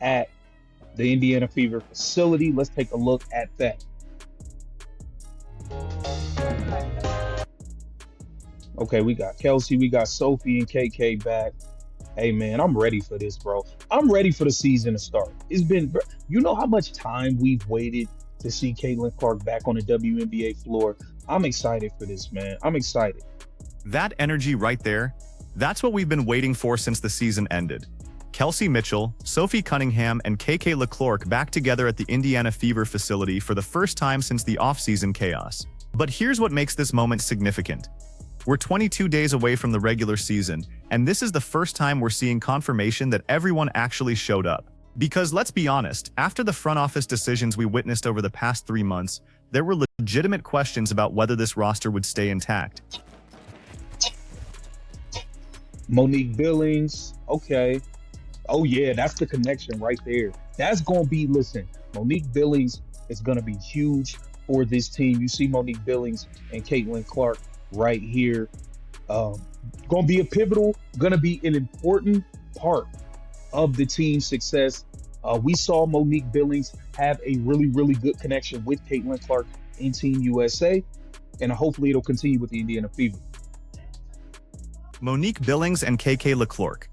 at the Indiana Fever facility. Let's take a look at that. Okay, we got Kelsey, we got Sophie and KK back. Hey man, I'm ready for this, bro. I'm ready for the season to start. It's been, you know how much time we've waited to see Caitlin Clark back on the WNBA floor. I'm excited for this, man. I'm excited. That energy right there, that's what we've been waiting for since the season ended. Kelsey Mitchell, Sophie Cunningham, and KK LeClerc back together at the Indiana Fever facility for the first time since the off-season chaos. But here's what makes this moment significant. We're 22 days away from the regular season, and this is the first time we're seeing confirmation that everyone actually showed up. Because let's be honest, after the front office decisions we witnessed over the past 3 months, there were legitimate questions about whether this roster would stay intact. Monique Billings, okay. Oh yeah, that's the connection right there. That's gonna be, listen, Monique Billings is gonna be huge for this team. You see Monique Billings and Caitlin Clark right here. Gonna be a pivotal, gonna be an important part of the team's success. We saw Monique Billings have a really good connection with Caitlin Clark in Team USA, and hopefully it'll continue with the Indiana Fever. Monique Billings and KK LeClerc.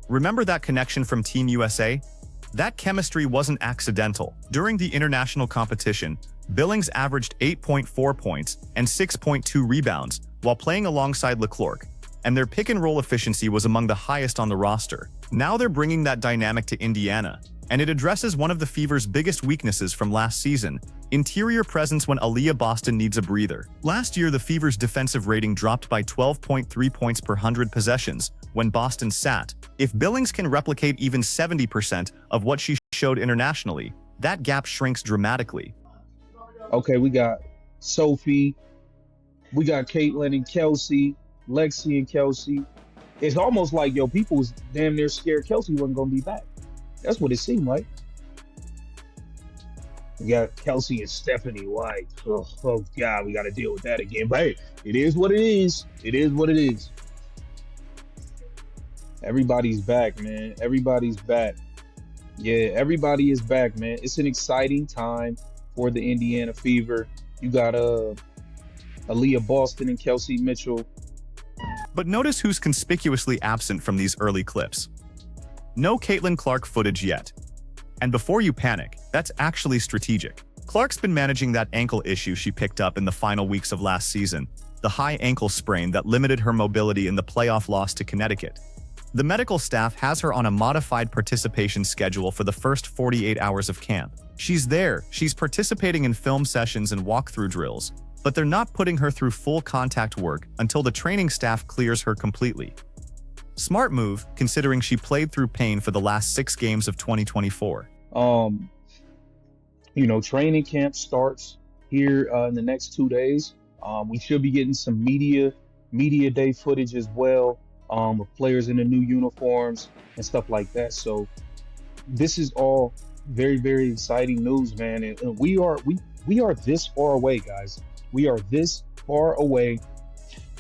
Remember that connection from Team USA? That chemistry wasn't accidental. During the international competition, Billings averaged 8.4 points and 6.2 rebounds while playing alongside LeClerc, and their pick-and-roll efficiency was among the highest on the roster. Now they're bringing that dynamic to Indiana, and it addresses one of the Fever's biggest weaknesses from last season: interior presence when Aaliyah Boston needs a breather. Last year, the Fever's defensive rating dropped by 12.3 points per 100 possessions when Boston sat. If Billings can replicate even 70% of what she showed internationally, that gap shrinks dramatically. Okay, we got Sophie, we got Caitlin and Kelsey, Lexi and Kelsey. It's almost like, yo, people was damn near scared Kelsey wasn't gonna be back. That's what it seemed like. We got Kelsey and Stephanie White. Oh God, we got to deal with that again. But hey, it is what it is. It is what it is. Everybody's back, man. Everybody's back. Yeah, everybody is back, man. It's an exciting time for the Indiana Fever. You got Aaliyah Boston and Kelsey Mitchell. But notice who's conspicuously absent from these early clips. No Caitlin Clark footage yet. And before you panic, that's actually strategic. Clark's been managing that ankle issue she picked up in the final weeks of last season, the high ankle sprain that limited her mobility in the playoff loss to Connecticut. The medical staff has her on a modified participation schedule for the first 48 hours of camp. She's there, she's participating in film sessions and walkthrough drills, but they're not putting her through full contact work until the training staff clears her completely. Smart move, considering she played through pain for the last 6 games of 2024. You know, training camp starts here in the next 2 days. We should be getting some media day footage as well, of players in the new uniforms and stuff like that. So this is all very exciting news, man. And we are this far away, guys. We are this far away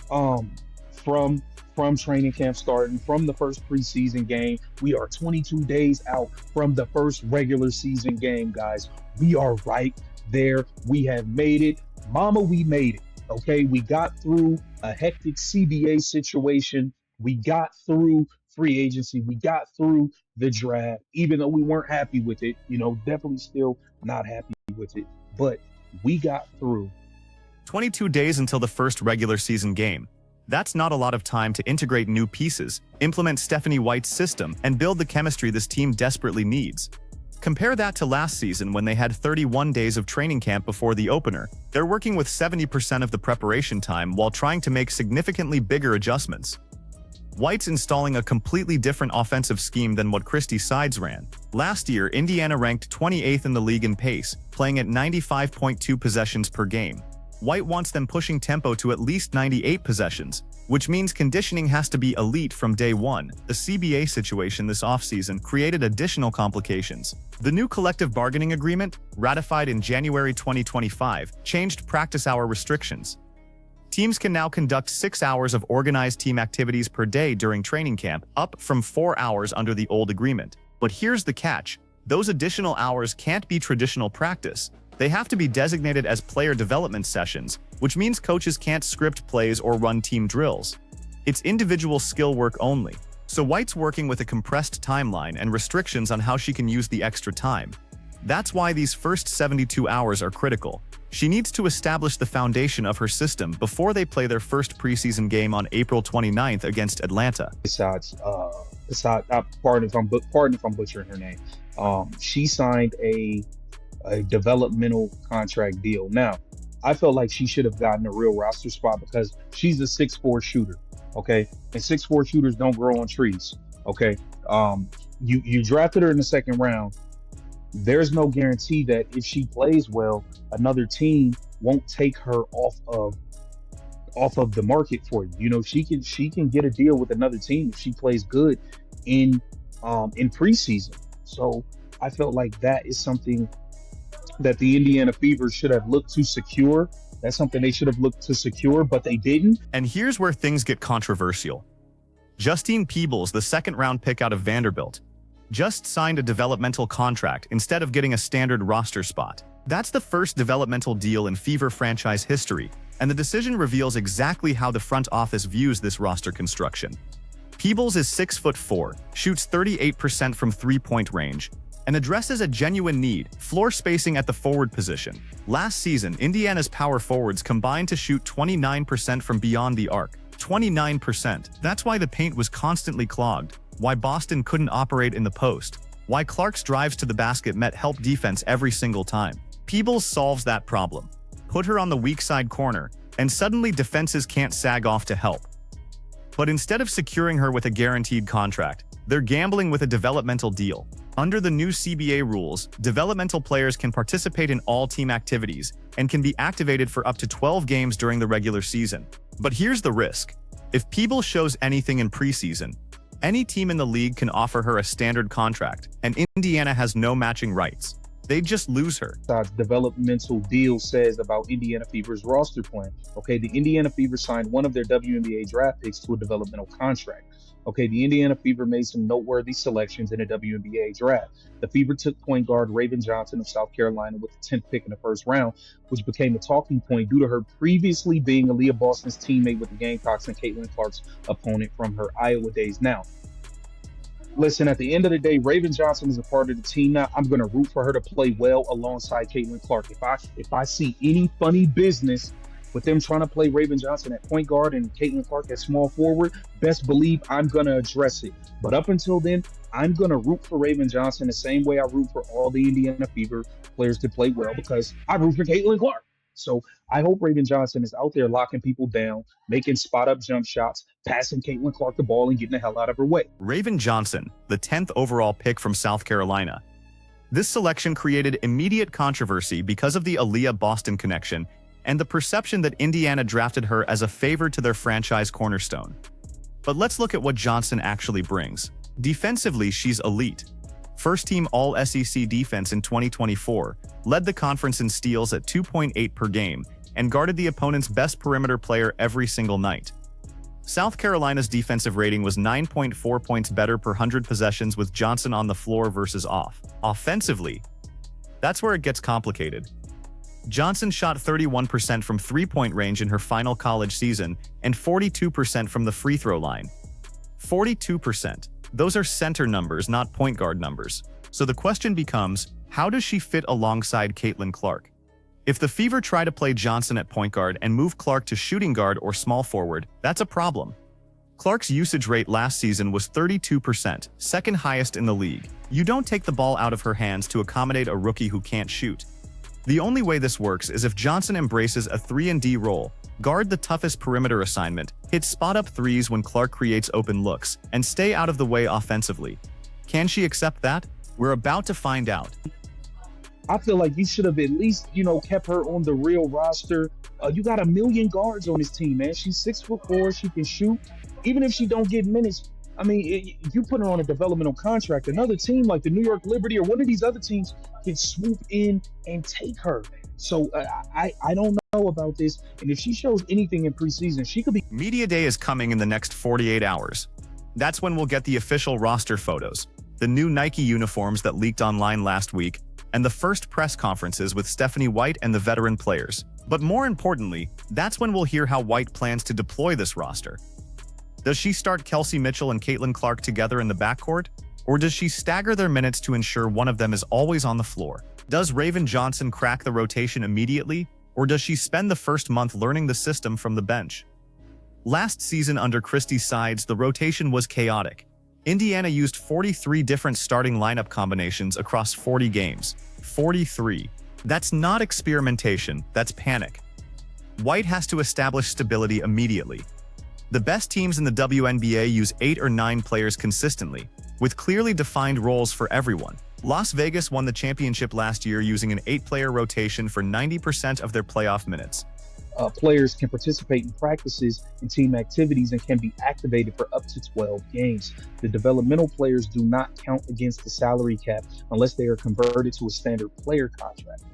from training camp starting, from the first preseason game. We are 22 days out from the first regular season game, guys. We are right there. We have made it. Mama, we made it. Okay, we got through a hectic CBA situation. We got through free agency. We got through the draft, even though we weren't happy with it. You know, definitely still not happy with it. But we got through. 22 days until the first regular season game. That's not a lot of time to integrate new pieces, implement Stephanie White's system, and build the chemistry this team desperately needs. Compare that to last season when they had 31 days of training camp before the opener. They're working with 70% of the preparation time while trying to make significantly bigger adjustments. White's installing a completely different offensive scheme than what Christy Sides ran. Last year, Indiana ranked 28th in the league in pace, playing at 95.2 possessions per game. White wants them pushing tempo to at least 98 possessions, which means conditioning has to be elite from day one. The CBA situation this offseason created additional complications. The new collective bargaining agreement, ratified in January 2025, changed practice hour restrictions. Teams can now conduct 6 hours of organized team activities per day during training camp, up from 4 hours under the old agreement. But here's the catch. Those additional hours can't be traditional practice. They have to be designated as player development sessions, which means coaches can't script plays or run team drills. It's individual skill work only. So White's working with a compressed timeline and restrictions on how she can use the extra time. That's why these first 72 hours are critical. She needs to establish the foundation of her system before they play their first preseason game on April 29th against Atlanta. Pardon if I'm butchering her name. She signed a developmental contract deal. Now, I felt like she should have gotten a real roster spot because she's a 6'4" shooter. Okay, and 6'4" shooters don't grow on trees. Okay, you drafted her in the second round. There's no guarantee that if she plays well, another team won't take her off of the market for you. You know, she can get a deal with another team if she plays good in preseason. So I felt like that is something that the Indiana Fever should have looked to secure. That's something they should have looked to secure, but they didn't. And here's where things get controversial. Justine Peebles, the second-round pick out of Vanderbilt, just signed a developmental contract instead of getting a standard roster spot. That's the first developmental deal in Fever franchise history, and the decision reveals exactly how the front office views this roster construction. Peebles is 6'4", shoots 38% from three-point range, and addresses a genuine need: floor spacing at the forward position. Last season, Indiana's power forwards combined to shoot 29% from beyond the arc. 29%. That's why the paint was constantly clogged, why Boston couldn't operate in the post, why Clark's drives to the basket met help defense every single time. Peebles solves that problem. Put her on the weak side corner, and suddenly defenses can't sag off to help. But instead of securing her with a guaranteed contract, they're gambling with a developmental deal. Under the new CBA rules, developmental players can participate in all team activities and can be activated for up to 12 games during the regular season. But here's the risk. If Peebles shows anything in preseason, any team in the league can offer her a standard contract, and Indiana has no matching rights. They'd just lose her. Developmental deal says about Indiana Fever's roster plan. Okay, the Indiana Fever signed one of their WNBA draft picks to a developmental contract. Okay, the Indiana Fever made some noteworthy selections in the WNBA draft. The Fever took point guard Raven Johnson of South Carolina with the 10th pick in the first round, which became a talking point due to her previously being Aaliyah Boston's teammate with the Gamecocks and Caitlin Clark's opponent from her Iowa days. Now, listen, at the end of the day, Raven Johnson is a part of the team now. I'm going to root for her to play well alongside Caitlin Clark. If I see any funny business with them trying to play Raven Johnson at point guard and Caitlin Clark at small forward, best believe I'm going to address it. But up until then, I'm going to root for Raven Johnson the same way I root for all the Indiana Fever players to play well, because I root for Caitlin Clark. So I hope Raven Johnson is out there locking people down, making spot-up jump shots, passing Caitlin Clark the ball, and getting the hell out of her way. Raven Johnson, the 10th overall pick from South Carolina. This selection created immediate controversy because of the Aaliyah Boston connection and the perception that Indiana drafted her as a favor to their franchise cornerstone. But let's look at what Johnson actually brings. Defensively, she's elite. First-team All-SEC defense in 2024, led the conference in steals at 2.8 per game, and guarded the opponent's best perimeter player every single night. South Carolina's defensive rating was 9.4 points better per 100 possessions with Johnson on the floor versus off. Offensively, that's where it gets complicated. Johnson shot 31% from three-point range in her final college season and 42% from the free throw line. 42%. Those are center numbers, not point guard numbers. So the question becomes, how does she fit alongside Caitlin Clark? If the Fever try to play Johnson at point guard and move Clark to shooting guard or small forward, that's a problem. Clark's usage rate last season was 32%, second highest in the league. You don't take the ball out of her hands to accommodate a rookie who can't shoot. The only way this works is if Johnson embraces a 3-and-D role, guard the toughest perimeter assignment, hit spot-up threes when Clark creates open looks, and stay out of the way offensively. Can she accept that? We're about to find out. I feel like you should have at least, kept her on the real roster. You got 1 million guards on this team, man. She's 6'4", she can shoot. Even if she don't get minutes, you put her on a developmental contract. Another team like the New York Liberty or one of these other teams can swoop in and take her. So I don't know about this. And if she shows anything in preseason, she could be... Media Day is coming in the next 48 hours. That's when we'll get the official roster photos. the new Nike uniforms that leaked online last week, and the first press conferences with Stephanie White and the veteran players. But more importantly, that's when we'll hear how White plans to deploy this roster. Does she start Kelsey Mitchell and Caitlin Clark together in the backcourt? Or does she stagger their minutes to ensure one of them is always on the floor? Does Raven Johnson crack the rotation immediately? Or does she spend the first month learning the system from the bench? Last season under Christie's sides, the rotation was chaotic. Indiana used 43 different starting lineup combinations across 40 games. 43. That's not experimentation, that's panic. White has to establish stability immediately. The best teams in the WNBA use 8 or 9 players consistently, with clearly defined roles for everyone. Las Vegas won the championship last year using an 8-player rotation for 90% of their playoff minutes. Players can participate in practices and team activities and can be activated for up to 12 games. The developmental players do not count against the salary cap unless they are converted to a standard player contract.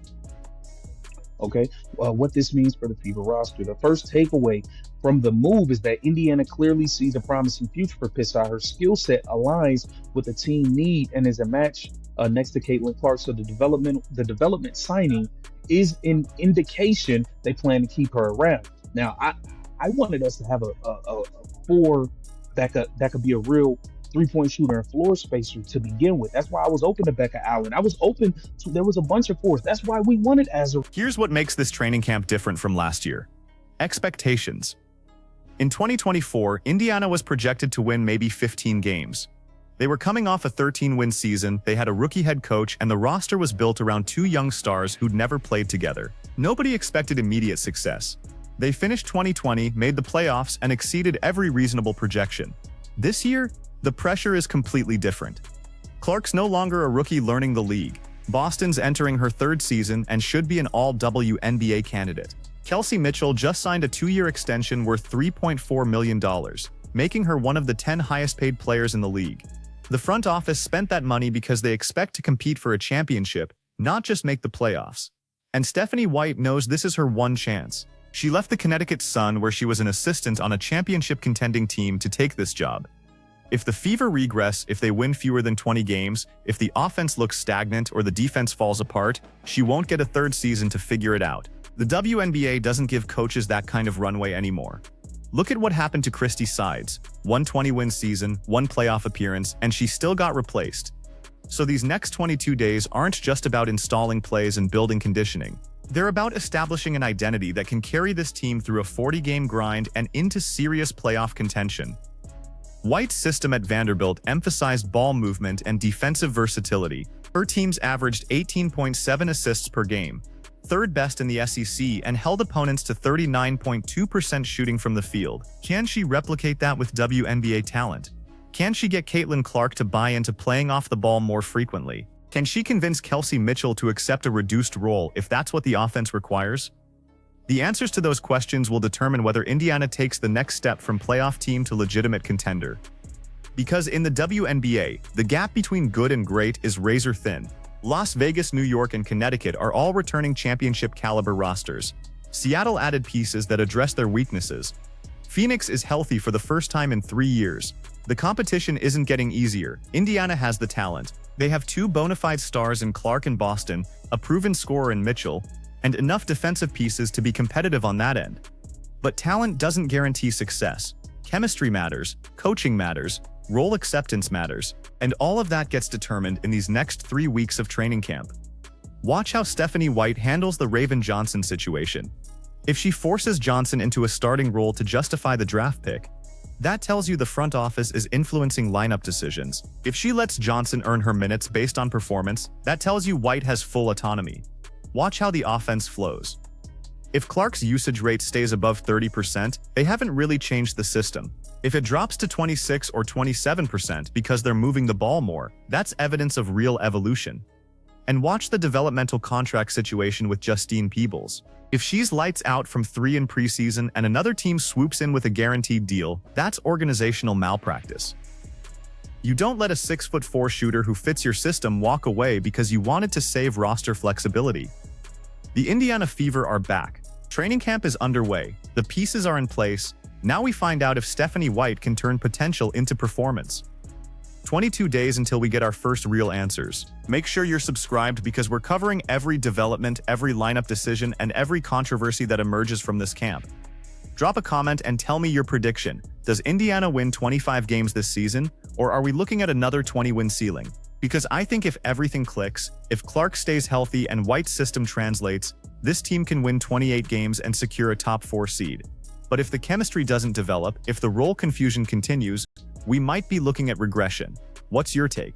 Okay, what this means for the Fever roster. The first takeaway from the move is that Indiana clearly sees a promising future for Pissar. Her skill set aligns with the team need and is a match next to Caitlin Clark. So the development signing is an indication they plan to keep her around. Now, I wanted us to have a 4 that could be a real 3-point shooter and floor spacer to begin with. That's why I was open to Becca Allen. I was open to, there was a bunch of 4s. That's why we wanted Azar. Here's what makes this training camp different from last year. Expectations. In 2024, Indiana was projected to win maybe 15 games. They were coming off a 13-win season, they had a rookie head coach, and the roster was built around 2 young stars who'd never played together. Nobody expected immediate success. They finished 2020, made the playoffs, and exceeded every reasonable projection. This year, the pressure is completely different. Clark's no longer a rookie learning the league. Boston's entering her 3rd season and should be an all-WNBA candidate. Kelsey Mitchell just signed a 2-year extension worth $3.4 million, making her one of the 10 highest-paid players in the league. The front office spent that money because they expect to compete for a championship, not just make the playoffs. And Stephanie White knows this is her one chance. She left the Connecticut Sun, where she was an assistant on a championship-contending team, to take this job. If the Fever regress, if they win fewer than 20 games, if the offense looks stagnant or the defense falls apart, she won't get a 3rd season to figure it out. The WNBA doesn't give coaches that kind of runway anymore. Look at what happened to Christie's sides. 1 20-win season, 1 playoff appearance, and she still got replaced. So these next 22 days aren't just about installing plays and building conditioning. They're about establishing an identity that can carry this team through a 40-game grind and into serious playoff contention. White's system at Vanderbilt emphasized ball movement and defensive versatility. Her teams averaged 18.7 assists per game, 3rd best in the SEC, and held opponents to 39.2% shooting from the field. Can she replicate that with WNBA talent? Can she get Caitlin Clark to buy into playing off the ball more frequently? Can she convince Kelsey Mitchell to accept a reduced role if that's what the offense requires? The answers to those questions will determine whether Indiana takes the next step from playoff team to legitimate contender. Because in the WNBA, the gap between good and great is razor thin. Las Vegas, New York, and Connecticut are all returning championship-caliber rosters. Seattle added pieces that address their weaknesses. Phoenix is healthy for the first time in 3 years. The competition isn't getting easier. Indiana has the talent. They have 2 bona fide stars in Clark and Boston, a proven scorer in Mitchell, and enough defensive pieces to be competitive on that end. But talent doesn't guarantee success. Chemistry matters, coaching matters, role acceptance matters, and all of that gets determined in these next 3 weeks of training camp. Watch how Stephanie White handles the Raven Johnson situation. If she forces Johnson into a starting role to justify the draft pick, that tells you the front office is influencing lineup decisions. If she lets Johnson earn her minutes based on performance, that tells you White has full autonomy. Watch how the offense flows. If Clark's usage rate stays above 30%, they haven't really changed the system. If it drops to 26 or 27% because they're moving the ball more, that's evidence of real evolution. And watch the developmental contract situation with Justine Peebles. If she's lights out from 3 in preseason and another team swoops in with a guaranteed deal, that's organizational malpractice. You don't let a 6'4" shooter who fits your system walk away because you wanted to save roster flexibility. The Indiana Fever are back. Training camp is underway. The pieces are in place. Now we find out if Stephanie White can turn potential into performance. 22 days until we get our first real answers. Make sure you're subscribed because we're covering every development, every lineup decision, and every controversy that emerges from this camp. Drop a comment and tell me your prediction. Does Indiana win 25 games this season, or are we looking at another 20-win ceiling? Because I think if everything clicks, if Clark stays healthy and White's system translates, this team can win 28 games and secure a top 4 seed. But if the chemistry doesn't develop, if the role confusion continues, we might be looking at regression. What's your take?